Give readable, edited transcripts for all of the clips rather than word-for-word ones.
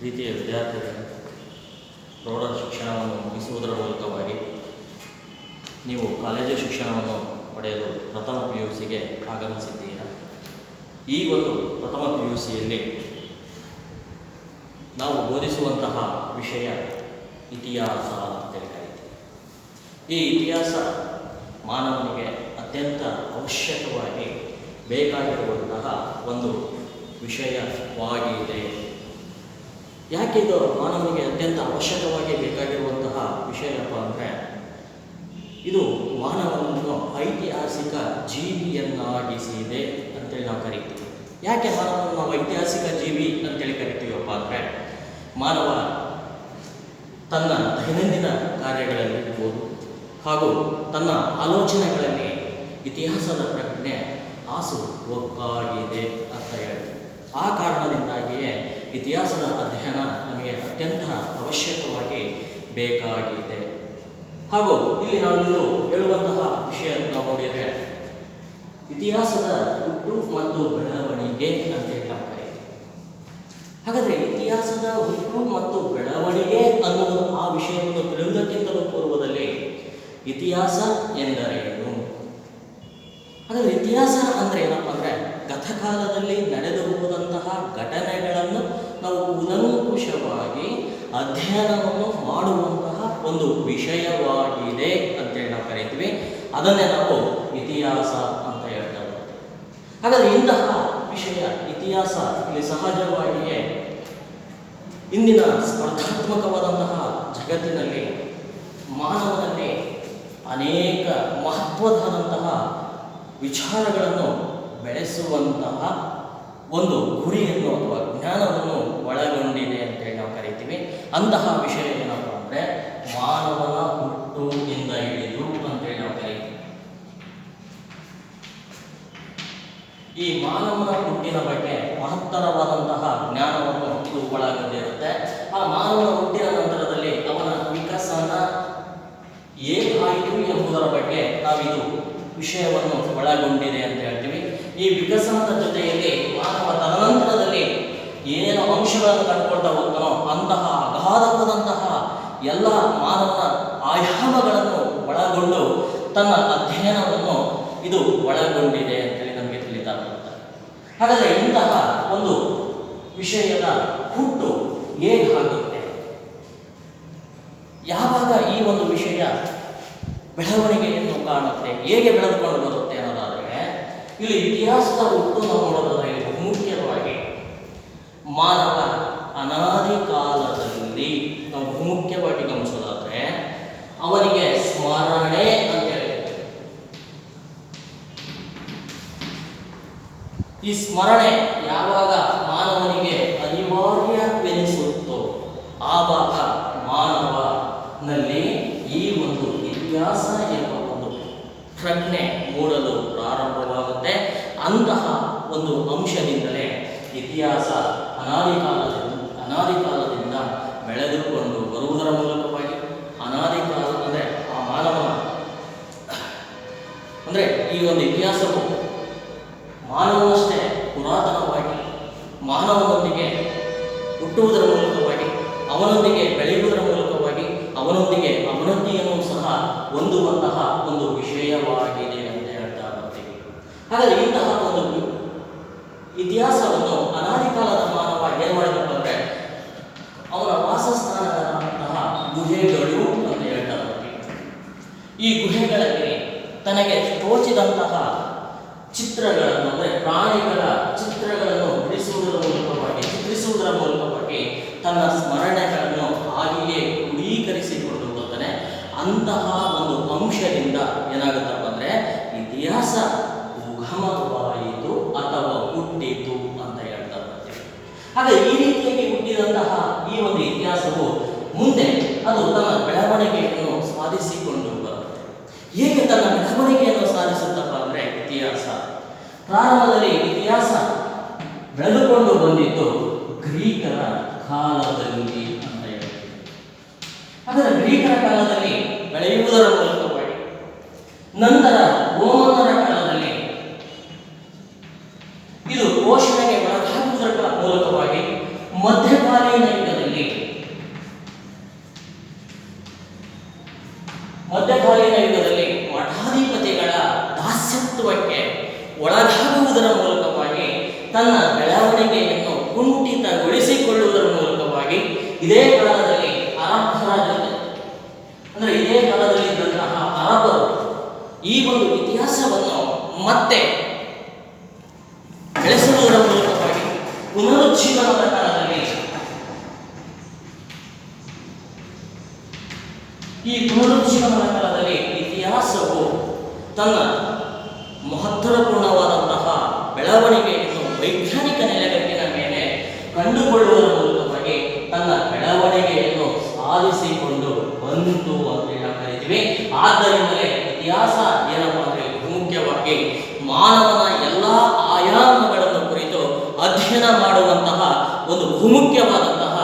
ಪ್ರೀತಿಯ ವಿದ್ಯಾರ್ಥಿಗಳೇ, ಪ್ರೌಢ ಶಿಕ್ಷಣವನ್ನು ಮುಗಿಸುವುದರ ಮೂಲಕವಾಗಿ ನೀವು ಕಾಲೇಜು ಶಿಕ್ಷಣವನ್ನು ಪಡೆಯಲು ಪ್ರಥಮ PUCಗೆ ಆಗಮಿಸಿದ್ದೀರಾ. ಈ ಒಂದು ಪ್ರಥಮ PUCಯಲ್ಲಿ ನಾವು ಬೋಧಿಸುವಂತಹ ವಿಷಯ ಇತಿಹಾಸ ಅಂತೇಳಿ ಕರೀತೀವಿ. ಈ ಇತಿಹಾಸ ಮಾನವನಿಗೆ ಅತ್ಯಂತ ಅವಶ್ಯಕವಾಗಿ ಬೇಕಾಗಿರುವಂತಹ ಒಂದು ವಿಷಯವಾಗಿದೆ. ಯಾಕೆ ಇದು ಮಾನವನಿಗೆ ಅತ್ಯಂತ ಅವಶ್ಯಕವಾಗಿ ಬೇಕಾಗಿರುವಂತಹ ವಿಷಯಪ್ಪ ಅಂದರೆ, ಇದು ಮಾನವನನ್ನು ಐತಿಹಾಸಿಕ ಜೀವಿಯನ್ನಾಗಿಸಿದೆ ಅಂತೇಳಿ ನಾವು ಕರಿತೀವಿ. ಯಾಕೆ ಮಾನವನನ್ನು ನಾವು ಐತಿಹಾಸಿಕ ಜೀವಿ ಅಂತೇಳಿ ಕರಿತೀವಪ್ಪ ಅಂದರೆ, ಮಾನವ ತನ್ನ ದೈನಂದಿನ ಕಾರ್ಯಗಳಲ್ಲಿ ಇರ್ಬೋದು ಹಾಗೂ ತನ್ನ ಆಲೋಚನೆಗಳಲ್ಲಿ ಇತಿಹಾಸದ ಪ್ರಜ್ಞೆ ಹಾಸು ಒಕ್ಕಾಗಿದೆ ಅಂತ ಹೇಳಿ, ಆ ಕಾರಣದಿಂದಾಗಿಯೇ ಇತಿಹಾಸದ ಅಧ್ಯಯನ ನಮಗೆ ಅತ್ಯಂತ ಅವಶ್ಯಕವಾಗಿ ಬೇಕಾಗಿದೆ. ಹಾಗೂ ಇಲ್ಲಿ ನಾವು ಹೇಳುವಂತಹ ವಿಷಯ ನಾವು ನೋಡಿದರೆ, ಇತಿಹಾಸದ ಹುಟ್ಟು ಮತ್ತು ಬೆಳವಣಿಗೆ ಅಂತೇಳಿ ನಾವು ಕರೀತೀವಿ. ಹಾಗಾದರೆ ಇತಿಹಾಸದ ಹುಟ್ಟು ಮತ್ತು ಬೆಳವಣಿಗೆ ಅನ್ನುವುದು ಆ ವಿಷಯವನ್ನು ತಿಳಿಯುವುದಕ್ಕಿಂತಲೂ ಪೂರ್ವದಲ್ಲಿ ಇತಿಹಾಸ ಎಂದರೇನು? ಹಾಗಾದರೆ ಇತಿಹಾಸ ಅಂದರೆ ಏನಪ್ಪ ಅಂದರೆ, ಗತಕಾಲದಲ್ಲಿ ನಡೆದು ಹೋದಂತಹ ಘಟನೆಗಳನ್ನು ನಾವು ಕೂಲಂಕುಷವಾಗಿ ಅಧ್ಯಯನವನ್ನು ಮಾಡುವಂತಹ ಒಂದು ವಿಷಯವಾಗಿದೆ ಅಂತೇಳಿ ನಾವು ಕರೀತೀವಿ. ಅದನ್ನೇ ನಾವು ಇತಿಹಾಸ ಅಂತ ಹೇಳ್ತಾ ಇದ್ದೀವಿ. ಹಾಗಾದರೆ ಇಂತಹ ವಿಷಯ ಇತಿಹಾಸ ಇಲ್ಲಿ ಸಹಜವಾಗಿಯೇ ಇಂದಿನ ಸ್ಪರ್ಧಾತ್ಮಕವಾದಂತಹ ಜಗತ್ತಿನಲ್ಲಿ ಮಾನವನಲ್ಲಿ ಅನೇಕ ಮಹತ್ವದಾದಂತಹ ವಿಚಾರಗಳನ್ನು ಬೆಳೆಸುವಂತಹ ಒಂದು ಗುರಿಯನ್ನು ಅಥವಾ ಜ್ಞಾನವನ್ನು ಒಳಗೊಂಡಿದೆ ಅಂತೇಳಿ ನಾವು ಕರಿತೀವಿ. ಅಂತಹ ವಿಷಯ ಏನಪ್ಪ ಅಂದರೆ, ಮಾನವನ ಹುಟ್ಟುನಿಂದ ಹಿಡಿದು ಅಂತೇಳಿ ನಾವು ಕರಿತೀವಿ. ಈ ಮಾನವನ ಹುಟ್ಟಿನ ಬಗ್ಗೆ ಮಹತ್ತರವಾದಂತಹ ಜ್ಞಾನವನ್ನು ಇದು ಒಳಗೊಂಡಿರುತ್ತೆ. ಆ ಮಾನವನ ಹುಟ್ಟಿನ ನಂತರದಲ್ಲಿ ಅವನ ವಿಕಸನ ಹೇಗಾಯಿತು ಎಂಬುದರ ಬಗ್ಗೆ ನಾವಿದು ವಿಷಯವನ್ನು ಒಳಗೊಂಡಿದೆ ಅಂತ ಹೇಳ್ತೀವಿ. ಈ ವಿಕಸನದ ಜೊತೆಯಲ್ಲಿ ಮಾನವ ತದನಂತರದಲ್ಲಿ ಏನು ಅಂಶಗಳನ್ನು ಕಂಡುಕೊಳ್ತಾ ಹೋಗ್ತಾನೋ ಅಂತಹ ಅಗಾಧವಾದಂತಹ ಎಲ್ಲ ಮಾನವನ ಆಯಾಮಗಳನ್ನು ಒಳಗೊಂಡು ತನ್ನ ಅಧ್ಯಯನವನ್ನು ಇದು ಒಳಗೊಂಡಿದೆ ಅಂತೇಳಿ ನಮಗೆ ತಿಳಿತಾ ಬರುತ್ತೆ. ಹಾಗಾದರೆ ಇಂತಹ ಒಂದು ವಿಷಯದ ಹುಟ್ಟು ಹೇಗಾಗುತ್ತೆ, ಯಾವಾಗ ಈ ಒಂದು ವಿಷಯ ಬೆಳವಣಿಗೆಯನ್ನು ಕಾಣುತ್ತೆ, ಹೇಗೆ ಬೆಳೆದುಕೊಂಡು ಬರುತ್ತೆ ಅನ್ನೋದಾದರೆ, ಇಲ್ಲಿ ಇತಿಹಾಸದ ಹುಟ್ಟು ನಾವು ನೋಡೋದಾದರೆ ಬಹುಮುಖ್ಯವಾಗಿ ಮಾನವ ಅನಾದಿ ಕಾಲದಲ್ಲಿ ನಾವು ಬಹುಮುಖ್ಯವಾಗಿ ಗಮನಿಸೋದಾದರೆ ಅವನಿಗೆ ಸ್ಮರಣೆ ಅಂತ ಹೇಳಿದೆ. ಈ ಸ್ಮರಣೆ ಯಾವಾಗ ಮಾನವನಿಗೆ ಅನಿವಾರ್ಯವೆನಿಸುತ್ತೋ ಆವಾಗ ಮಾನವನಲ್ಲಿ ಈ ಒಂದು ಇತಿಹಾಸ ಎಂಬ ಒಂದು ಪ್ರಜ್ಞೆ ಮೂಡಲು ಪ್ರಾರಂಭವಾಗುತ್ತೆ. ಅಂತಹ ಒಂದು ಅಂಶದಿಂದಲೇ ಇತಿಹಾಸ ಅನಾದಿ ಕಾಲದಿಂದ ಬೆಳೆದುಕೊಂಡು ಬರುವುದರ ಮೂಲಕವಾಗಿ ಅನಾದಿ ಕಾಲ ಅಂದರೆ ಆ ಮಾನವನ ಅಂದರೆ ಈ ಒಂದು ಇತಿಹಾಸವು ಮಾನವನಷ್ಟೇ ಪುರಾತನವಾಗಿ ಮಾನವನೊಂದಿಗೆ ಹುಟ್ಟುವುದರ ಮೂಲಕವಾಗಿ ಅವನೊಂದಿಗೆ ಬೆಳೆಯುವುದರ ಮೂಲಕವಾಗಿ ಅವನೊಂದಿಗೆ ಅವನತಿಯನ್ನು ಸಹ ಹೊಂದುವಂತಹ ಒಂದು ವಿಷಯವಾಗಿದೆ ಅಂತ ಹೇಳ್ತಾ ಬರ್ತೀವಿ. ಹಾಗಾದರೆ ಇಂತಹ ಒಂದು ಇತಿಹಾಸವನ್ನು ಅನಾದಿ ಕಾಲದ ಮಾನವ ಏನು ಮಾಡಿದಪ್ಪ ಅಂದರೆ, ಅವನ ವಾಸಸ್ಥಾನದಂತಹ ಗುಹೆಗಳು ಅಂತ ಹೇಳ್ತಾ ಬರ್ತೀವಿ. ಈ ಗುಹೆಗಳಲ್ಲಿ ತನಗೆ ತೋಚಿದಂತಹ ಚಿತ್ರಗಳನ್ನು ಅಂದರೆ ಪ್ರಾಣಿಗಳ ಚಿತ್ರಗಳನ್ನು ಚಿತ್ರಿಸುವುದರ ಮೂಲಕವಾಗಿ ತನ್ನ ಸ್ಮರಣೆಗಳನ್ನು ಹಾಗೆಯೇ ಕ್ರೋಢೀಕರಿಸಿಕೊಂಡು ಹೋಗ್ತಾನೆ. ಅಂತಹ ಒಂದು ಅಂಶದಿಂದ ಏನಾಗುತ್ತಪ್ಪ ಅಂದರೆ ಇತಿಹಾಸ ಉಗಮವಾಯಿತು ಅಥವಾ ಹುಟ್ಟಿತು ಅಂತ ಹೇಳ್ತಾ ಬರ್ತೀವಿ. ಹಾಗೆ ಈ ರೀತಿಯಾಗಿ ಹುಟ್ಟಿದಂತಹ ಈ ಒಂದು ಇತಿಹಾಸವು ಮುಂದೆ ಅದು ತನ್ನ ಬೆಳವಣಿಗೆಯನ್ನು ಸಾಧಿಸಿಕೊಂಡು ಬರುತ್ತೆ. ಹೇಗೆ ತನ್ನ ಬೆಳವಣಿಗೆಯನ್ನು ಸಾಧಿಸುತ್ತಪ್ಪ ಅಂದರೆ, ಇತಿಹಾಸ ಪ್ರಾರಂಭದಲ್ಲಿ ಇತಿಹಾಸ ಬೆಳೆದುಕೊಂಡು ಬಂದಿದ್ದು ಗ್ರೀಕರ ಕಾಲದಲ್ಲಿ ಅಂತ ಹೇಳ್ತೀವಿ. ಆದರೆ ಗ್ರೀಕರ ಕಾಲದಲ್ಲಿ ಬೆಳೆಯುವುದರ ಮೂಲಕವಾಗಿ, ನಂತರ ರೋಮನ್ನರ ಕಾಲದಲ್ಲಿ ಇದು ಪೋಷಣೆಗೆ ಒಳಗಾಗುವುದರ ಮೂಲಕವಾಗಿ ಮಧ್ಯಕಾಲೀನ ಯುಗದಲ್ಲಿ ಸಾಧಿಸುವುದರ ಮೂಲಕವಾಗಿ ತನ್ನ ಬೆಳವಣಿಗೆಯನ್ನು ಕುಂಠಿತಗೊಳಿಸಿಕೊಳ್ಳುವುದರ ಮೂಲಕವಾಗಿ ಇದೇ ಕಾಲದಲ್ಲಿ ಅರಬ್ಬರ ಜೊತೆ ಅಂದರೆ ಇದೇ ಕಾಲದಲ್ಲಿ ಇದ್ದಂತಹ ಅರಬ್ಬರು ಈ ಒಂದು ಇತಿಹಾಸವನ್ನು ಮತ್ತೆ ಬೆಳೆಸುವುದರ ಮೂಲಕವಾಗಿ ಪುನರುಜ್ಜೀವನದ ಕಾಲದಲ್ಲಿ ಇತಿಹಾಸವು ತನ್ನ ಮಹತ್ವಪೂರ್ಣವಾದಂತಹ ಬೆಳವಣಿಗೆಯನ್ನು ವೈಜ್ಞಾನಿಕ ನೆಲೆಗಟ್ಟಿನ ಮೇಲೆ ಕಂಡುಕೊಳ್ಳುವುದರ ಮೂಲಕವಾಗಿ ತನ್ನ ಬೆಳವಣಿಗೆಯನ್ನು ಸಾಧಿಸಿಕೊಂಡು ಬಂತು ಅಂತ ಕರಿತೀವಿ. ಆದ್ದರಿಂದಲೇ ಇತಿಹಾಸ ಏನಪ್ಪ ಅಂದರೆ ಮುಖ್ಯವಾಗಿ ಮಾನವನ ಎಲ್ಲ ಆಯಾಮಗಳನ್ನು ಕುರಿತು ಅಧ್ಯಯನ ಮಾಡುವಂತಹ ಒಂದು ಬಹುಮುಖ್ಯವಾದಂತಹ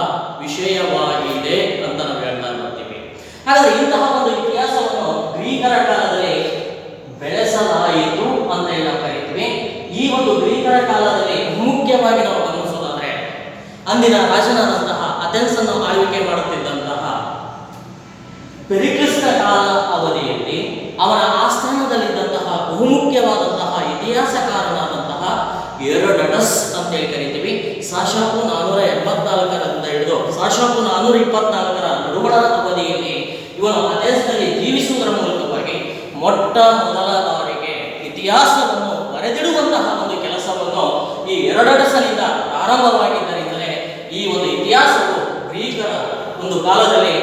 ವಿಷಯವಾಗಿದೆ ಅಂತ ನಾವು ಹೇಳ್ತಾ ಬರ್ತೀವಿ. ಹಾಗಾದರೆ ಇಂತಹ ಒಂದು ಇತಿಹಾಸವನ್ನು ಗ್ರೀಕರ ಕಾಲದಲ್ಲಿ ಬೆಳೆಸಲಾಯಿತು ಅಂತ ನಾವು ಕರಿತೀವಿ. ಈ ಒಂದು ಗ್ರೀಕರ ಕಾಲದಲ್ಲಿ ಮುಖ್ಯವಾಗಿ ನಾವು ಗಮನಿಸೋದಾದ್ರೆ ಅಂದಿನ ರಾಜನಾದಂತಹ ಅಥೆನ್ಸ್ ಅನ್ನು ಆಳ್ವಿಕೆ ಮಾಡುತ್ತಿದ್ದಂತಹ ಪೆರಿಕ್ಲಿಸ್ನ ಕಾಲ ಅವಧಿಯಲ್ಲಿ ಅವನ ಆಸ್ಥಾನದಲ್ಲಿದ್ದಂತಹ ಬಹುಮುಖ್ಯವಾದಂತಹ ಇತಿಹಾಸಕಾರನಾದಂತಹ ಹೆರೋಡಟಸ್ ಅಂತೇಳಿ ಕರಿತೀವಿ. ಸಾಶಾಪು 484ರಿಂದ ಹಿಡಿದು ಸಾಶಾಪು 424ರ ನಡುವಣ ಅವಧಿಯಲ್ಲಿ ಇವನು ಅಥೆನ್ಸ್ನಲ್ಲಿ ಜೀವಿಸುವುದರ ಮೂಲಕವಾಗಿ ಮೊಟ್ಟ ಮೊದಲ ಬಾರಿಗೆ ಇತಿಹಾಸವನ್ನು ಬರೆದಿಡುವಂತಹ ಒಂದು ಕೆಲಸವನ್ನು ಈ ಹೆರೋಡಟಸ್ನಿಂದ ಪ್ರಾರಂಭವಾಗಿದ್ದರಿಂದಲೇ ಈ ಒಂದು ಇತಿಹಾಸವು ಗ್ರೀಕರ ಒಂದು ಕಾಲದಲ್ಲಿ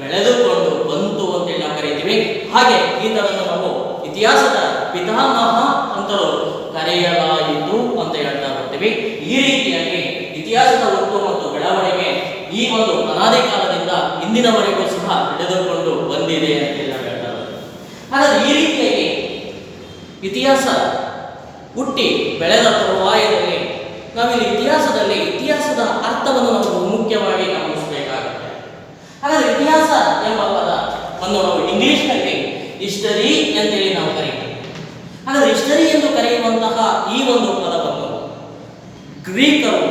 ಬೆಳೆದುಕೊಂಡು ಬಂತು ಅಂತೇಳಿ ನಾವು ಕರಿತೀವಿ. ಹಾಗೆ ಈತನನ್ನು ನಾವು ಇತಿಹಾಸದ ಪಿತಾಮಹ ಅಂತಲೂ ಕರೆಯಲಾಯಿತು ಅಂತ ಹೇಳ್ತಾ ಬರ್ತೀವಿ. ಈ ರೀತಿಯಾಗಿ ಇತಿಹಾಸದ ಒಟ್ಟು ಮತ್ತು ಬೆಳವಣಿಗೆ ಈ ಒಂದು ಅನಾದಿ ಕಾಲದಿಂದ ಇಂದಿನವರೆಗೂ ಸಹ ನಡೆದುಕೊಂಡು ಬಂದಿದೆ ಅಂತ ನಾವು ಹೇಳ್ತಾ ಬರ್ತೀವಿ. ಹಾಗಾದ್ರೆ ಈ ರೀತಿಯಾಗಿ ಇತಿಹಾಸ ಹುಟ್ಟಿ ಬೆಳೆದ ತರುವಾಯದಲ್ಲಿ ನಾವಿಲ್ಲಿ ಇತಿಹಾಸದ ಅರ್ಥವನ್ನು ನಾವು ಮುಖ್ಯವಾಗಿ ಗಮನಿಸಬೇಕಾಗುತ್ತೆ. ಹಾಗಾದ್ರೆ ಇತಿಹಾಸ ಎಂಬ ಪದವನ್ನು ನಾವು ಇಂಗ್ಲಿಷ್ನಲ್ಲಿ ಹಿಸ್ಟರಿ ಅಂತೇಳಿ ನಾವು ಕರೀತೀವಿ. ಹಾಗಾದ್ರೆ ಹಿಸ್ಟರಿ ಎಂದು ಕರೆಯುವಂತಹ ಈ ಒಂದು ಪದವನ್ನು ಗ್ರೀಕರು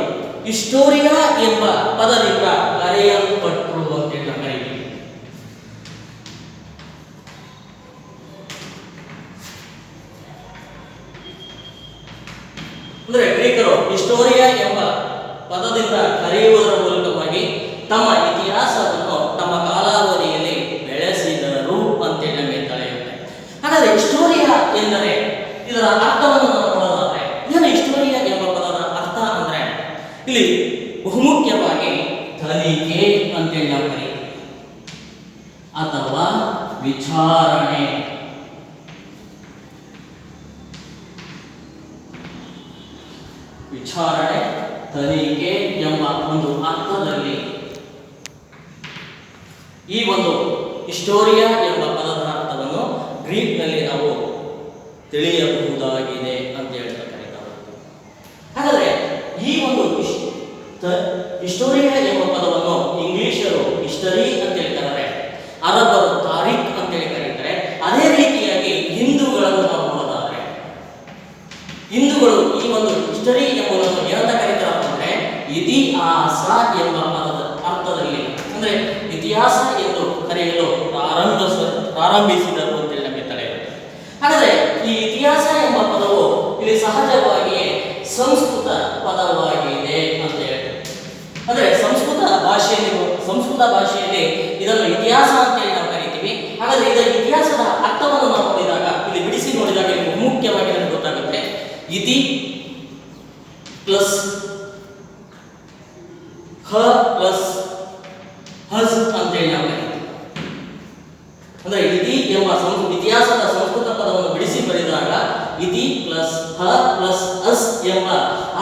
ಹಿಸ್ಟೋರಿಯಾ ಎಂಬ ಪದದಿಂದ ಕರೆಯಲ್ಪಟ್ಟರು ಅಂತೇಳಿ ನಾವು ಕರೀತೀವಿ. ಅಂದ್ರೆ ಗ್ರೀಕರು ಹಿಸ್ಟೋರಿಯಾ ಎಂಬ ಪದದಿಂದ ಕರೆಯುವುದರ ಮೂಲಕವಾಗಿ ತಮ್ಮ ಇತಿಹಾಸವನ್ನು ತಮ್ಮ ಕಾಲಾವಧಿಯಲ್ಲಿ ಬೆಳೆಸಿದರು ಅಂತೇಳಿ ನಮಗೆ ತಿಳಿಯುತ್ತೆ. ಹಾಗಾದ್ರೆ ಹಿಸ್ಟೋರಿಯಾ ಎಂದರೆ ಇದರ ಅರ್ಥವನ್ನು ನಾವು ನೋಡೋದಾದ್ರೆ ಏನು ಹಿಸ್ಟೋರಿಯಾ ಎಂಬ ಪದದ ಅರ್ಥ ಅಂದ್ರೆ ಇಲ್ಲಿ ಬಹುಮುಖ್ಯವಾಗಿ ತನಿಖೆ ಅಂತೇಳಿ ನಾವು ಕರೀತೀವಿ ಅಥವಾ ವಿಚಾರಣೆ. ತನಿಖೆ ಎಂಬ ಒಂದು ಅರ್ಥದಲ್ಲಿ ಈ ಒಂದು ಹಿಸ್ಟೋರಿಯಾ ಎಂಬ ಪದದ ಅರ್ಥವನ್ನು ಗ್ರೀಕ್ನಲ್ಲಿ ನಾವು ತಿಳಿಯಬಹುದಾಗಿದೆ ಅಂತ ಹೇಳ್ತಾ ಕರೀತಾರೆ. ಹಾಗಾದ್ರೆ ಈ ಒಂದು ಹಿಸ್ಟೋರಿಯಾ ಎಂಬ ಪದವನ್ನು ಇಂಗ್ಲಿಷರು ಹಿಸ್ಟರಿ ಅಂತ ಹೇಳ್ತಾರೆ, ಅರಬ್ಬರು ತಾರೀಖ್ ಅಂತೇಳಿ ಕರೀತಾರೆ. ಅದೇ ರೀತಿಯಾಗಿ ಹಿಂದೂಗಳನ್ನು ನಾವು ನೋಡೋದಾದ್ರೆ ಹಿಂದೂಗಳು ಈ ಒಂದು ಹಿಸ್ಟರಿ ಎಂಬುದನ್ನು ಏನಂತ ಕರೀತಾರಪ್ಪ ಅಂದ್ರೆ ಇತಿಹಾಸ ಎಂಬ ಪದದ ಅರ್ಥದಲ್ಲಿ ಅಂದ್ರೆ ಇತಿಹಾಸ ಎಂದು ಕರೆಯಲು ಪ್ರಾರಂಭಿಸಿದರು ಅಂತೇಳಿ ನಮಗೆ ತಿಳಿಯುತ್ತೆ. ಹಾಗಾದ್ರೆ ಈ ಇತಿಹಾಸ ಎಂಬ ಪದವು ಇಲ್ಲಿ ಸಹಜವಾಗಿಯೇ ಸಂಸ್ಕೃತ ಪದವಾಗಿದೆ ಅಂತ ಹೇಳ್ತಾರೆ. ಅಂದ್ರೆ ಸಂಸ್ಕೃತ ಭಾಷೆಯಲ್ಲಿ ಇದನ್ನು ಇತಿಹಾಸ ಅಂತೇಳಿ ನಾವು ಕರಿತೀವಿ. ಹಾಗಾದ್ರೆ ಇದರ ಇತಿಹಾಸದ ಅರ್ಥವನ್ನು ನಾವು ನೋಡಿದಾಗ ಇಲ್ಲಿ ಬಿಡಿಸಿ ನೋಡಿದಾಗ ಮುಖ್ಯವಾಗಿ ನಮಗೆ ಗೊತ್ತಾಗುತ್ತೆ. ಇತಿ ಪ್ಲಸ್ ಹ ಪ್ಲಸ್ ಹಜ್ ಅಂತೇಳಿ ನಾವು ಕರೀತೀವಿ. ಅಂದ್ರೆ ಇತಿ ಎಂಬ ಇತಿಹಾಸದ ಸಂಸ್ಕೃತ ಪದವನ್ನು ಬಿಡಿಸಿ ಬರೆದಾಗ ಇತಿ ಪ್ಲಸ್ ಹ ಪ್ಲಸ್ ಅಸ್ ಎಂಬ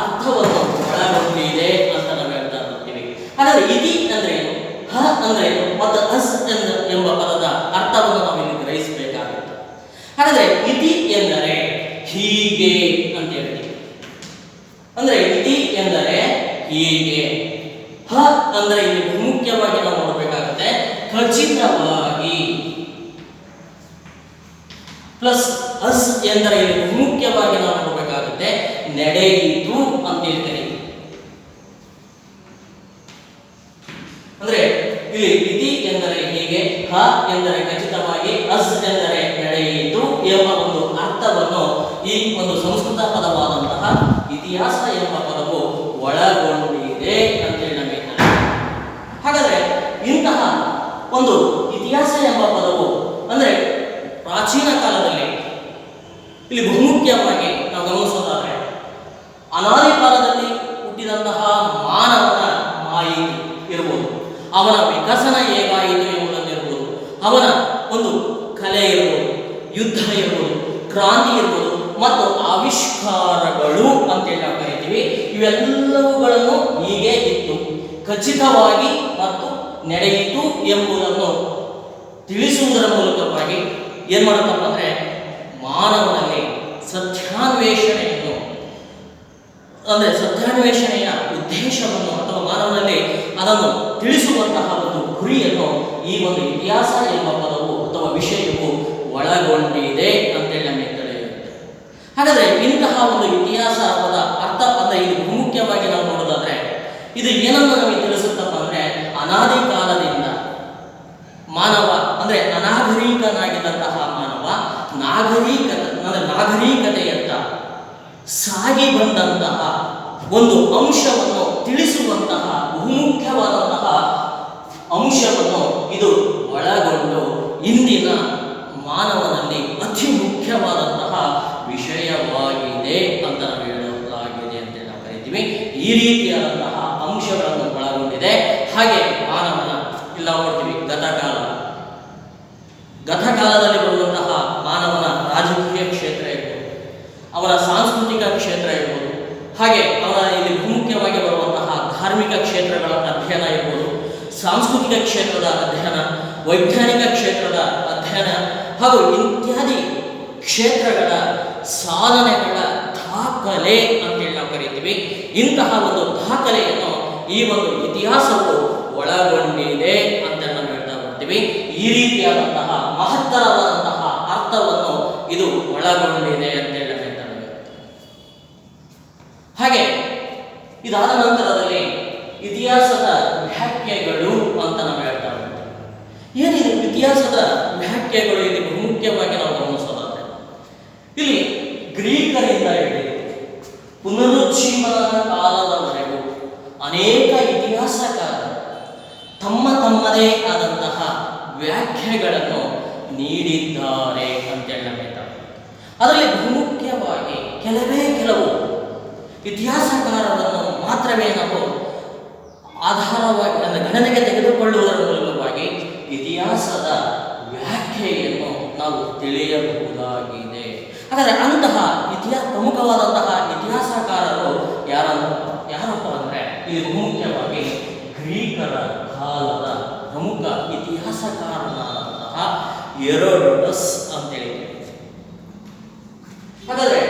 ಅರ್ಥವನ್ನು ಒಳಗೊಂಡಿದೆ ಅಂತ ನಾವು ಹೇಳ್ತಾ ಬರ್ತೀವಿ. ಹಾಗಾದ್ರೆ ಇತಿ ಅಂದ್ರೆ ಏನು, ಹ ಅಂದ್ರೆ ಏನು ಮತ್ತು ಅಸ್ ಎಂಬ ಪದದ ಅರ್ಥವನ್ನು ನಾವು ಇಲ್ಲಿ ಗ್ರಹಿಸಬೇಕಾಗುತ್ತೆ. ಹಾಗಾದ್ರೆ ಇತಿ ಎಂದರೆ ಹೀಗೆ ಅಂತ ಹೇಳ್ತೀವಿ. ಅಂದ್ರೆ ಇತಿ ಎಂದರೆ ಹೀಗೆ, ಹ ಅಂದ್ರೆ ಇಲ್ಲಿ ಮುಖ್ಯವಾಗಿ ನಾವು ನೋಡಬೇಕಾಗುತ್ತೆ ಖಚಿತವಾಗಿ, ಪ್ಲಸ್ ಅಸ್ ಎಂದರೆ ಇಲ್ಲಿ ಮುಖ್ಯವಾಗಿ ನಾವು ನೋಡಬೇಕಾಗುತ್ತೆ ನಡೆಯಿತು ಅಂತ ಹೇಳ್ತೇನೆ. ಅಂದ್ರೆ ಇಲ್ಲಿ ಇತಿ ಎಂದರೆ ಹೀಗೆ, ಹ ಎಂದರೆ ಖಚಿತವಾಗಿ, ಅಸ್ ಎಂದರೆ ನಡೆಯಿತು ಎಂಬ ಒಂದು ಅರ್ಥವನ್ನು ಈ ಒಂದು ಸಂಸ್ಕೃತ ಪದವಾದಂತಹ ಇತಿಹಾಸ ಎಂಬ ಪದವು ಒಳಗೊಂಡಿದೆ ಅಂತೇಳಿ ನಮಗೆ ತಿಳಿಯುತ್ತೆ. ಹಾಗಾದ್ರೆ ಇಂತಹ ಒಂದು ಇತಿಹಾಸ ಎಂಬ ಪದವು ಅಂದ್ರೆ ಪ್ರಾಚೀನ ಕಾಲದಲ್ಲಿ ಇಲ್ಲಿ ಬಹುಮುಖ್ಯವಾಗಿ ನಾವು ಗಮನಿಸೋದಾದ್ರೆ ಅನಾದಿ ಕಾಲದಲ್ಲಿ ಹುಟ್ಟಿದಂತಹ ಮಾನವನ ಮಾಹಿತಿ ಇರ್ಬೋದು, ಅವನ ವಿಕಸನ ಹೇಗಾಯಿತು ಎಂಬುದನ್ನಿರ್ಬೋದು, ಅವನ ಒಂದು ಕಲೆ ಇರ್ಬೋದು, ಯುದ್ಧ ಇರ್ಬೋದು, ಕ್ರಾಂತಿ ಇರ್ಬೋದು ಮತ್ತು ಆವಿಷ್ಕಾರಗಳು ಅಂತೇಳಿ ನಾವು ಕರಿತೀವಿ. ಇವೆಲ್ಲವುಗಳನ್ನು ಹೀಗೆ ಇತ್ತು, ಖಚಿತವಾಗಿ ಮತ್ತು ನಡೆಯಿತು ಎಂಬುದನ್ನು ತಿಳಿಸುವುದರ ಮೂಲಕವಾಗಿ ಏನ್ ಮಾಡುತ್ತಪ್ಪ ಅಂದ್ರೆ ಮಾನವನಲ್ಲಿ ಸತ್ಯಾನ್ವೇಷಣೆಯನ್ನು ಅಂದ್ರೆ ಸತ್ಯಾನ್ವೇಷಣೆಯ ಉದ್ದೇಶವನ್ನು ಅಥವಾ ಮಾನವನಲ್ಲಿ ಅದನ್ನು ತಿಳಿಸುವಂತಹ ಒಂದು ಗುರಿಯನ್ನು ಈ ಒಂದು ಇತಿಹಾಸ ಎಂಬ ಪದವು ಅಥವಾ ವಿಷಯವು ಒಳಗೊಂಡಿದೆ ಅಂತೇಳಿ ನಮಗೆ ತಿಳಿಯುತ್ತೆ. ಹಾಗಾದ್ರೆ ಇಂತಹ ಒಂದು ಇತಿಹಾಸ ಪದ ಅರ್ಥ ಅಂದ್ರೆ ಇದು ಮುಖ್ಯವಾಗಿ ನಾವು ನೋಡೋದಾದ್ರೆ ಇದು ಏನನ್ನು ನಮಗೆ ತಿಳಿಸುತ್ತಪ್ಪ ಅಂದ್ರೆ ಅನಾದಿ ಕಾಲದಿಂದ ಮಾನವ ಅಂದ್ರೆ ಅನಾಗರಿಕನಾಗಿದ್ದಂತಹ ಮಾನವ ನಾಗರಿಕತೆಯತ್ತ ಸಾಗಿ ಬಂದಂತಹ ಒಂದು ಅಂಶವನ್ನು ತಿಳಿಸುವಂತಹ ಬಹುಮುಖ್ಯವಾದಂತಹ ಅಂಶವನ್ನು ಇದು ಒಳಗೊಂಡು ಇಂದಿನ ಮಾನವನಲ್ಲಿ ಅತಿ ಮುಖ್ಯವಾದಂತಹ ವಿಷಯವಾಗಿದೆ ಅಂತ ನಾವು ಹೇಳಲಾಗಿದೆ ಅಂತ ನಾವು ಕರಿತೀವಿ. ಈ ರೀತಿಯಾದಂತಹ ಅಂಶಗಳನ್ನು ಒಳಗೊಂಡಿದೆ. ಹಾಗೆ ಮಾನವನ ಇಲ್ಲ ನೋಡ್ತೀವಿ ಗತಕಾಲದಲ್ಲಿ ಬರುವಂತಹ ಮಾನವನ ರಾಜಕೀಯ ಕ್ಷೇತ್ರ ಇರ್ಬೋದು, ಅವನ ಸಾಂಸ್ಕೃತಿಕ ಕ್ಷೇತ್ರ ಇರ್ಬೋದು, ಹಾಗೆ ಅವನ ಇಲ್ಲಿ ಮುಖ್ಯವಾಗಿ ಬರುವಂತಹ ಧಾರ್ಮಿಕ ಕ್ಷೇತ್ರಗಳ ಅಧ್ಯಯನ ಇರ್ಬೋದು, ಸಾಂಸ್ಕೃತಿಕ ಕ್ಷೇತ್ರದ ಅಧ್ಯಯನ, ವೈಜ್ಞಾನಿಕ ಕ್ಷೇತ್ರದ ಅಧ್ಯಯನ ಹಾಗೂ ಇತ್ಯಾದಿ ಕ್ಷೇತ್ರಗಳ ಸಾಧನೆಗಳ ದಾಖಲೆ ಅಂತೇಳಿ ನಾವು ಕರಿತೀವಿ. ಇಂತಹ ಒಂದು ದಾಖಲೆಯನ್ನು ಈ ಒಂದು ಇತಿಹಾಸವು ಒಳಗೊಂಡಿದೆ ಅಂತ ನಾವು ಹೇಳ್ತಾ ಬರ್ತೀವಿ. ಈ ರೀತಿಯಾದಂತಹ ಮಹತ್ತರವಾದಂತಹ ಅರ್ಥವನ್ನು ಇದು ಒಳಗೊಂಡಿದೆ ಅಂತೇಳಿ ಹೇಳ್ತಾ ಬರುತ್ತೆ. ಹಾಗೆ ಇದಾದ ನಂತರದಲ್ಲಿ ಇತಿಹಾಸದ ವ್ಯಾಖ್ಯೆಗಳು ಅಂತ ನಾವು ಹೇಳ್ತಾ ಬರ್ತೇವೆ. ಏನಿದು ಇತಿಹಾಸದ ವ್ಯಾಖ್ಯೆಗಳು? ಇಲ್ಲಿ ಮುಖ್ಯವಾಗಿ ನಾವು ಗಮನಿಸೋದಾದ್ರೆ ಇಲ್ಲಿ ಗ್ರೀಕರಿಂದ ಹಿಡಿದು ಪುನರುಜ್ಜೀವನದ ಕಾಲದವರೆಗೂ ಅನೇಕ ಇತಿಹಾಸಕಾರರು ತಮ್ಮದೇ ಆದಂತಹ ವ್ಯಾಖ್ಯೆಗಳನ್ನು ನೀಡಿದ್ದಾರೆ ಅಂತೇಳಿ ನಾವು ಹೇಳ್ತಾರೆ. ಅದರಲ್ಲಿ ಬಹುಮುಖ್ಯವಾಗಿ ಕೆಲವು ಇತಿಹಾಸಕಾರರನ್ನು ಮಾತ್ರವೇ ನಾವು ಆಧಾರವಾಗಿ ಗಣನೆಗೆ ತೆಗೆದುಕೊಳ್ಳುವುದರ ಮೂಲಕವಾಗಿ ಇತಿಹಾಸದ ವ್ಯಾಖ್ಯೆಯನ್ನು ನಾವು ತಿಳಿಯಬಹುದಾಗಿದೆ. ಹಾಗಾದರೆ ಅಂತಹ ಪ್ರಮುಖವಾದಂತಹ ಇತಿಹಾಸಕಾರರು ಯಾರಪ್ಪ ಅಂದರೆ ಇಲ್ಲಿ ಮುಖ್ಯವಾಗಿ ಗ್ರೀಕರ ಕಾಲದ ಪ್ರಮುಖ ಇತಿಹಾಸಕಾರನಾದಂತಹ ಹೆರೋಡೋಟಸ್ ಅಂತೇಳಿ. ಹಾಗಾದರೆ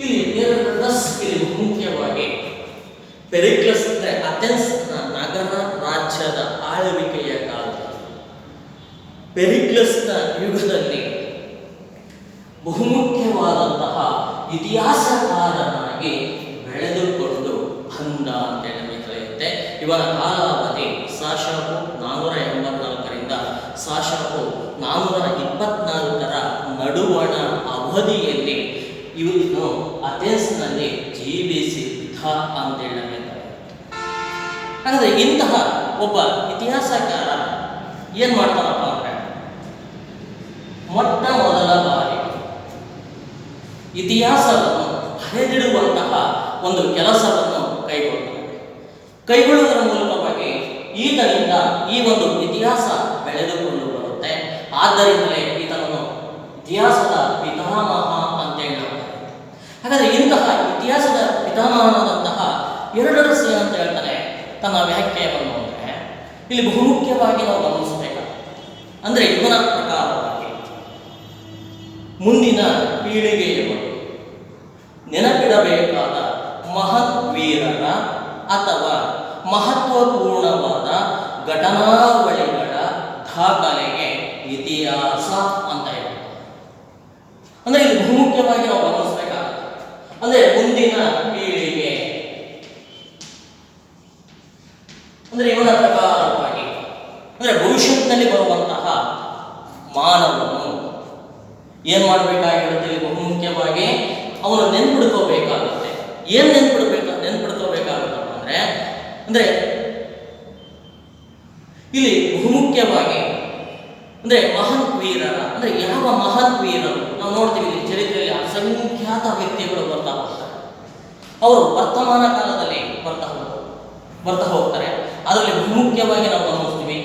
ಇಲ್ಲಿ ಹೆರೋಡೋಟಸ್ ಇಲ್ಲಿ ಮುಖ್ಯವಾಗಿ ಪೆರಿಕ್ಲಸ್ ಅಂದರೆ ಅಥೆನ್ಸ್ ನಗರ ರಾಜ್ಯದ ಆಳ್ವಿಕೆಯ ಕಾಲದಲ್ಲಿ ಪೆರಿಕ್ಲಸ್ನ ಯುಗದಲ್ಲಿ ಬಹುಮುಖ್ಯವಾದಂತಹ ಇತಿಹಾಸಕಾರನಾಗಿ ಬೆಳೆದುಕೊಂಡು ಬಂದ ಅಂತೇಳಿ ನಮಗೆ ತಿಳಿಯುತ್ತೆ. ಇವನ ಕಾಲಾವಧಿ ಸಾಶಪು 484ರಿಂದ ಸಾಶಪು 424ರ ನಡುವಣ ಅವಧಿಯಲ್ಲಿ ಇವನು ಅಥೆನ್ಸ್ನಲ್ಲಿ ಜೀವಿಸಿದ್ದ ಅಂತೇಳಿ ನಮಗೆ ತಿಳಿಯುತ್ತೆ. ಹಾಗಾದರೆ ಇಂತಹ ಒಬ್ಬ ಇತಿಹಾಸಕಾರ ಏನ್ ಮಾಡ್ತಾನಪ್ಪ ಅಂದ್ರೆ ಮೊಟ್ಟ ಮೊದಲ ಬಾರಿ ಇತಿಹಾಸವನ್ನು ಬರೆದಿಡುವಂತಹ ಒಂದು ಕೆಲಸವನ್ನು ಕೈಗೊಳ್ಳುವುದರ ಮೂಲಕವಾಗಿ ಈತನಿಂದ ಈ ಒಂದು ಇತಿಹಾಸ ಬೆಳೆದುಕೊಂಡು ಬರುತ್ತೆ. ಆದ್ದರಿಂದಲೇ ಈತನನ್ನು ಇತಿಹಾಸದ ಪಿತಾಮಹ ಅಂತೇಳಿ ಹೇಳ್ತಾರೆ. ಹಾಗಾದರೆ ಇಂತಹ ಇತಿಹಾಸದ ಪಿತಾಮಹನಾದಂತಹ ಹೆರೋಡೋಟಸ್ ಏನಂತ ಹೇಳ್ತಾನೆ ತನ್ನ ವ್ಯಾಖ್ಯಾನವನ್ನು ಅಂದರೆ ಇಲ್ಲಿ ಬಹುಮುಖ್ಯವಾಗಿ ನಾವು ಗಮನಿಸಬೇಕು. ಅಂದರೆ ಇವನ ಪ್ರಕಾರವಾಗಿ ಮುಂದಿನ ಪೀಳಿಗೆಯವರು ನೆನಪಿಡಬೇಕಾದ ಮಹತ್ ವೀರರ ಅಥವಾ ಮಹತ್ವಪೂರ್ಣವಾದ ಘಟನಾವಳಿಗಳ ದಾಖಲೆಗೆ ಇತಿಹಾಸ ಅಂತ ಹೇಳ್ತಾರೆ. ಅಂದರೆ ಇದು ಬಹುಮುಖ್ಯವಾಗಿ ನಾವು ಗಮನಿಸಬೇಕಾಗುತ್ತೆ. ಅಂದರೆ ಮುಂದಿನ ಪೀಳಿಗೆ ಅಂದರೆ ಇವನ ಪ್ರಕಾರವಾಗಿ ಅಂದರೆ ಭವಿಷ್ಯತ್ತಿನಲ್ಲಿ ಮಾನವನು ಏನ್ ಮಾಡಬೇಕಾಗಿರುತ್ತೆ? ಬಹುಮುಖ್ಯವಾಗಿ ಅವನು ನೆನ್ಪಿಡ್ಕೋಬೇಕಾಗುತ್ತೆ. ಏನ್ ನೆನ್ಪಿಡ್ಕೋಬೇಕಾಗುತ್ತಪ್ಪ ಅಂದ್ರೆ ಇಲ್ಲಿ ಬಹುಮುಖ್ಯವಾಗಿ ಅಂದ್ರೆ ಮಹಾನ್ ವೀರರ ಅಂದ್ರೆ ಯಾವ ಮಹಾನ್ ವೀರರು ನಾವು ನೋಡ್ತೀವಿ ಚರಿತ್ರೆಯಲ್ಲಿ ಅಸಂಖ್ಯಾತ ವ್ಯಕ್ತಿಗಳು ಬರ್ತಾ ಹೋಗ್ತಾರೆ. ಅವರು ವರ್ತಮಾನ ಕಾಲದಲ್ಲಿ ಬರ್ತಾ ಹೋಗ್ತಾರೆ. ಅದರಲ್ಲಿ ಬಹುಮುಖ್ಯವಾಗಿ ನಾವು ಗಮನಿಸ್ತೀವಿ,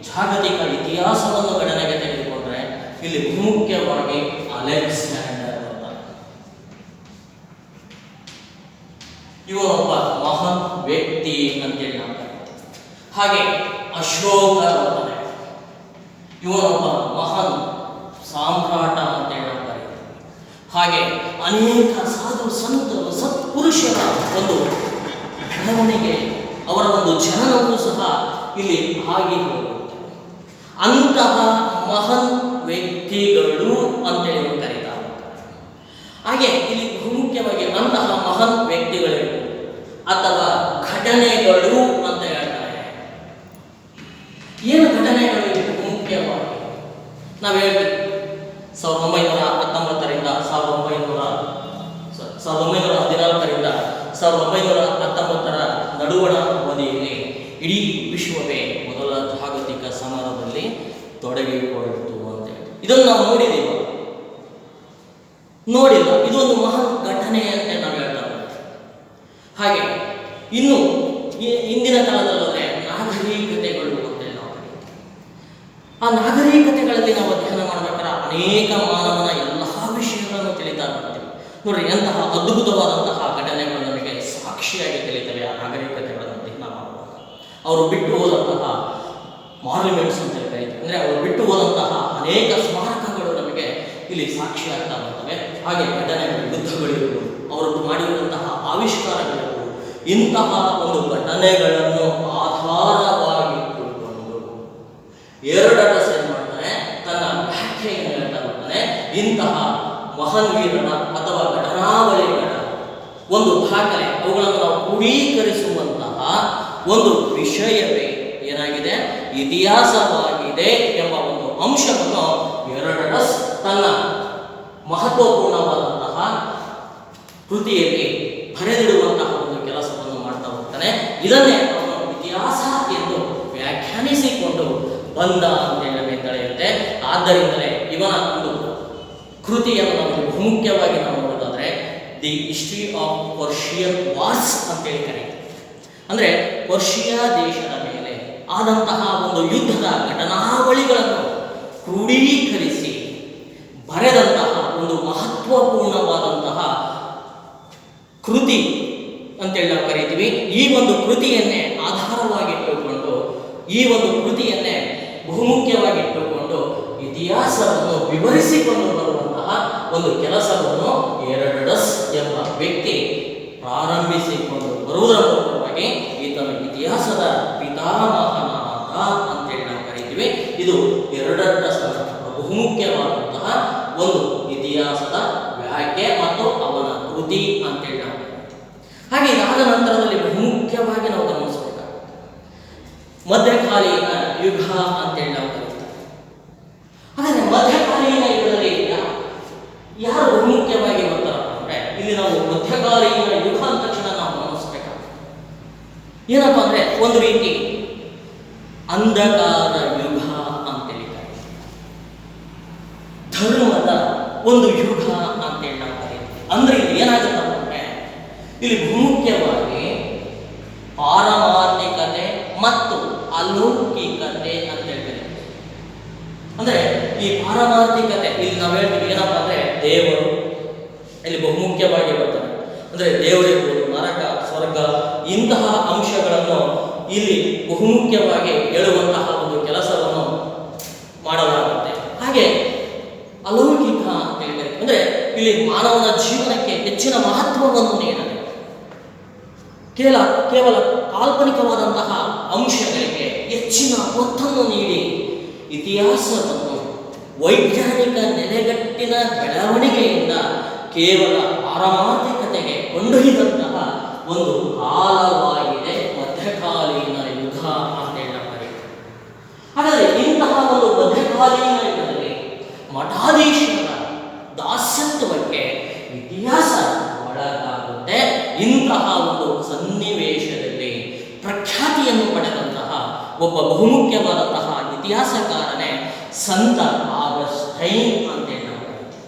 ಜಾಗತಿಕ ಇತಿಹಾಸವನ್ನು ಗಣನೆಗೆ ತೆಗೆದುಕೊಂಡ್ರೆ ಇಲ್ಲಿ ಬಹುಮುಖ್ಯವಾಗಿ ಅಲೆಕ್ಸಾಂಡರ್ ಬರ್ತಾರೆ. ಇವನೊಬ್ಬ ಮಹಾನ್ ವ್ಯಕ್ತಿ ಅಂತೇಳಿ ನಾವು ಕರೀತೀವಿ. ಹಾಗೆ ಅಶೋಕ ಬರ್ತಾನೆ, ಇವನೊಬ್ಬ ಮಹಾನ್ ಸಾಮ್ರಾಟ ಅಂತೇಳಿ ನಾವು ಕರೀತೀವಿ. ಹಾಗೆ ಅನೇಕ ಸಾಧು ಸಂತರು ಸತ್ಪುರುಷರ ಒಂದು ಬೆಳವಣಿಗೆ, ಅವರ ಒಂದು ಜನನವೂ ಸಹ ಇಲ್ಲಿ ಆಗಿ ಹೋಗುತ್ತೆ. ಅಂತಹ ಮಹಾನ್ ವ್ಯಕ್ತಿಗಳು ಅಂತೇಳಿ ನಾವು ಕರೀತಾ ಹೋಗ್ತಾರೆ. ಹಾಗೆ ಇಲ್ಲಿ ಬಹುಮುಖ್ಯವಾಗಿ ಅಂತಹ ಮಹಾನ್ ವ್ಯಕ್ತಿಗಳು ಅಥವಾ ಘಟನೆಗಳು ಅಂತ ಹೇಳ್ತಾರೆ. ಏನು ಘಟನೆಗಳು? ಬಹುಮುಖ್ಯವಾಗಿ ನಾವು ಹೇಳ್ತೀವಿ 1919ರಿಂದ 1914ರಿಂದ 1919ರ ನಡುವಣ ಅವಧಿಯಲ್ಲಿ ಇಡೀ ವಿಶ್ವವೇ ಮೊದಲ ಜಾಗತಿಕ ಸಮರದಲ್ಲಿ ತೊಡಗಿಕೊಂಡಿತು ಅಂತ ಹೇಳಿ ಇದನ್ನು ನಾವು ನೋಡಿಲ್ಲ. ಇದು ಒಂದು ಮಹಾನ್ ಘಟನೆ ಅಂತ ನಾವು ಹೇಳ್ತಾ ಇದ್ದೀವಿ. ಹಾಗೆ ಇನ್ನು ಇಂದಿನ ಕಾಲದಲ್ಲೇ ನಾಗರಿಕತೆಗಳು ಅಂತೇಳಿ ನಾವು ಕರೀತೀವಿ. ಆ ನಾಗರಿಕತೆಗಳಲ್ಲಿ ನಾವು ಅಧ್ಯಯನ ಮಾಡಬೇಕಾದ್ರೆ ಅನೇಕ ಮಾನವನ ಎಲ್ಲ ವಿಷಯಗಳನ್ನು ತಿಳಿತಾ ಇರ್ತೀವಿ. ನೋಡ್ರಿ, ಎಂತಹ ಅದ್ಭುತವಾದಂತಹ ಘಟನೆಗಳು ನಮಗೆ ಸಾಕ್ಷಿಯಾಗಿ ತಿಳಿತವೆ. ಆ ನಾಗರಿಕತೆಗಳನ್ನು ಅಧ್ಯಯನ ಮಾಡುವಾಗ ಅವರು ಬಿಟ್ಟು ಹೋದಂತಹ ಮಾನ್ಯುಮೆಂಟ್ಸ್ ಅಂತ ಕರೀತೀವಿ. ಅಂದರೆ ಅವರು ಬಿಟ್ಟು ಹೋದಂತಹ ಅನೇಕ ಸ್ಮಾರಕಗಳು ನಮಗೆ ಇಲ್ಲಿ ಸಾಕ್ಷಿ ಆಗ್ತಾ ಬರ್ತವೆ. ಹಾಗೆ ಘಟನೆಗಳು, ಯುದ್ಧಗಳಿರ್ಬೋದು, ಅವರು ಮಾಡಿರುವಂತಹ ಆವಿಷ್ಕಾರಗಳಿರ್ಬೋದು, ಇಂತಹ ಒಂದು ಘಟನೆಗಳನ್ನು ಆಧಾರವಾಗಿಟ್ಟುಕೊಂಡು ಎರಡರಸ್ ಏನ್ ಮಾಡ್ತಾನೆ, ತನ್ನ ವ್ಯಾಖ್ಯೆಯನ್ನು ಹೇಳ್ತಾ ಬರ್ತಾನೆ. ಇಂತಹ ಮಹಾನ್ ವೀರನ ಅಥವಾ ಘಟನಾವಳಿಗಳ ಒಂದು ದಾಖಲೆ, ಅವುಗಳನ್ನು ನಾವು ಕ್ರೋಢೀಕರಿಸುವಂತಹ ಒಂದು ವಿಷಯವೇ ಏನಾಗಿದೆ, ಇತಿಹಾಸವಾಗಿದೆ ಎಂಬ ಒಂದು ಅಂಶವನ್ನು ಎರಡರಸ್ ತನ್ನ ಮಹತ್ವಪೂರ್ಣವಾದಂತಹ ಕೃತಿಯಲ್ಲಿ ಬರೆದಿಡುವಂತಹ ಒಂದು ಕೆಲಸವನ್ನು ಮಾಡ್ತಾ ಹೋಗ್ತಾನೆ. ಇದನ್ನೇ ಅವನು ಇತಿಹಾಸ ಎಂದು ವ್ಯಾಖ್ಯಾನಿಸಿಕೊಂಡು ಬಂದ ಅಂತೇಳಿ ನಮಗೆ ತಿಳಿಯುತ್ತೆ. ಆದ್ದರಿಂದಲೇ ಇವನ ಒಂದು ಕೃತಿಯನ್ನು ನಾವು ಬಹುಮುಖ್ಯವಾಗಿ ನಾವು ನೋಡೋದಾದ್ರೆ the history of Persian wars ಅಂತೇಳಿ ಕರೀತೀವಿ. ಅಂದರೆ ಪರ್ಷಿಯಾ ದೇಶದ ಮೇಲೆ ಆದಂತಹ ಒಂದು ಯುದ್ಧದ ಘಟನಾವಳಿಗಳನ್ನು ಕ್ರೋಢೀಕರಿಸಿ ಬರೆದಂತಹ ಒಂದು ಮಹತ್ವಪೂರ್ಣವಾದಂತಹ ಕೃತಿ ಅಂತೇಳಿ ನಾವು ಕರೀತೀವಿ. ಈ ಒಂದು ಕೃತಿಯನ್ನೇ ಆಧಾರವಾಗಿಟ್ಟುಕೊಂಡು, ಈ ಒಂದು ಕೃತಿಯನ್ನೇ ಬಹುಮುಖ್ಯವಾಗಿಟ್ಟುಕೊಂಡು ಇತಿಹಾಸವನ್ನು ವಿವರಿಸಿಕೊಂಡು ಬರುವಂತಹ ಒಂದು ಕೆಲಸವನ್ನು ಎರಡರಸ್ ಎಂಬ ವ್ಯಕ್ತಿ ಪ್ರಾರಂಭಿಸಿಕೊಂಡು ಬರುವುದರ ಮೂಲಕವಾಗಿ ಈತನ ಇತಿಹಾಸದ ಪಿತಾಮಹನಾದ ಅಂತೇಳಿ ನಾವು ಕರೀತೀವಿ. ಇದು ಎರಡರಸ್ ಬಹುಮುಖ್ಯವಾದಂತಹ ಒಂದು ಇತಿಹಾಸದ ವ್ಯಾಖ್ಯೆ ಮತ್ತು ಅವನ ಕೃತಿ ಅಂತೇಳಿ ನಾವು ಕರೀತೀವಿ. ಹಾಗೆ ಇದಾದ ನಂತರದಲ್ಲಿ ಬಹುಮುಖ್ಯವಾಗಿ ನಾವು ಗಮನಿಸಬೇಕಾಗುತ್ತೆ ಮಧ್ಯಕಾಲೀನ ಯುಗ ಅಂತೇಳಿ ನಾವು ಕರೀತೀವಿ. ಹಾಗಾದ್ರೆ ಮಧ್ಯಕಾಲೀನ ಯುಗದಲ್ಲಿ ಯಾರು ಬಹುಮುಖ್ಯವಾಗಿ ಬರ್ತಾರಪ್ಪ ಅಂದ್ರೆ, ಇಲ್ಲಿ ನಾವು ಮಧ್ಯಕಾಲೀನ ಯುಗ ಅಂದ ತಕ್ಷಣ ನಾವು ಗಮನಿಸಬೇಕಾಗುತ್ತೆ ಏನಪ್ಪಾ ಅಂದ್ರೆ ಒಂದು ರೀತಿ ಅಂಧಕಾರ ಯುಗ ಅಂತೇಳಿ ಕರೀತೀವಿ. ಧರ್ಮದ ಒಂದು ಯುಗ ಅಂತೇಳಿ ನಾವು ಕರೀತೀವಿ. ಅಂದ್ರೆ ಇಲ್ಲಿ ಏನಾಗುತ್ತಪ್ಪ ಅಂದ್ರೆ, ಇಲ್ಲಿ ಬಹುಮುಖ್ಯವಾಗಿ ಪಾರಮಾರ್ಥಿಕತೆ ಮತ್ತು ಅಲೌಕಿಕತೆ ಅಂತೇಳಿ ಕರೀತೀವಿ. ಅಂದ್ರೆ ಈ ಪಾರಮಾರ್ಥಿಕತೆ ಇಲ್ಲಿ ನಾವು ಹೇಳ್ತೀವಿ ಏನಪ್ಪಾ ಅಂದ್ರೆ, ದೇವರು ಇಲ್ಲಿ ಬಹುಮುಖ್ಯವಾಗಿ ಬರ್ತಾರೆ. ಅಂದ್ರೆ ದೇವರಿರ್ಬೋದು, ನರಕ, ಸ್ವರ್ಗ, ಇಂತಹ ಅಂಶಗಳನ್ನು ಇಲ್ಲಿ ಬಹುಮುಖ್ಯವಾಗಿ ಹೇಳುವಂತಹ ಒಂದು ಕೆಲಸವನ್ನು ಮಾಡಲಾಗುತ್ತೆ. ಹಾಗೆ ಅಲೌಕಿಕ ಅಂತ ಹೇಳಿದರೆ ಅಂದ್ರೆ ಇಲ್ಲಿ ಮಾನವನ ಜೀವನಕ್ಕೆ ಹೆಚ್ಚಿನ ಮಹತ್ವವನ್ನು ನೀಡದೆ ಕೇವಲ ಕಾಲ್ಪನಿಕವಾದಂತಹ ಅಂಶಗಳಿಗೆ ಹೆಚ್ಚಿನ ಒತ್ತನ್ನು ನೀಡಿ ಇತಿಹಾಸವನ್ನು ವೈಜ್ಞಾನಿಕ ನೆಲೆಗಟ್ಟಿನ ಬೆಳವಣಿಗೆಯಿಂದ ಕೇವಲ ಪಾರಮಾರ್ಥಿಕತೆಗೆ ಕೊಂಡೊಯ್ದಂತಹ ಒಂದು ಕಾಲವಾಗಿದೆ ಮಧ್ಯಕಾಲೀನ ಯುಗ ಅಂತ ಹೇಳಿ ನಾವು ಕರೀತೀವಿ. ಹಾಗಾದರೆ ಇಂತಹ ಒಂದು ಮಧ್ಯಕಾಲೀನ ಯುಗದಲ್ಲಿ ಒಬ್ಬ ಬಹುಮುಖ್ಯವಾದಂತಹ ಇತಿಹಾಸಕಾರನೇ ಸಂತ ಆಗಸ್ಟೈನ್ ಅಂತೇಳಿ ನಾವು ಕರೀತೀವಿ.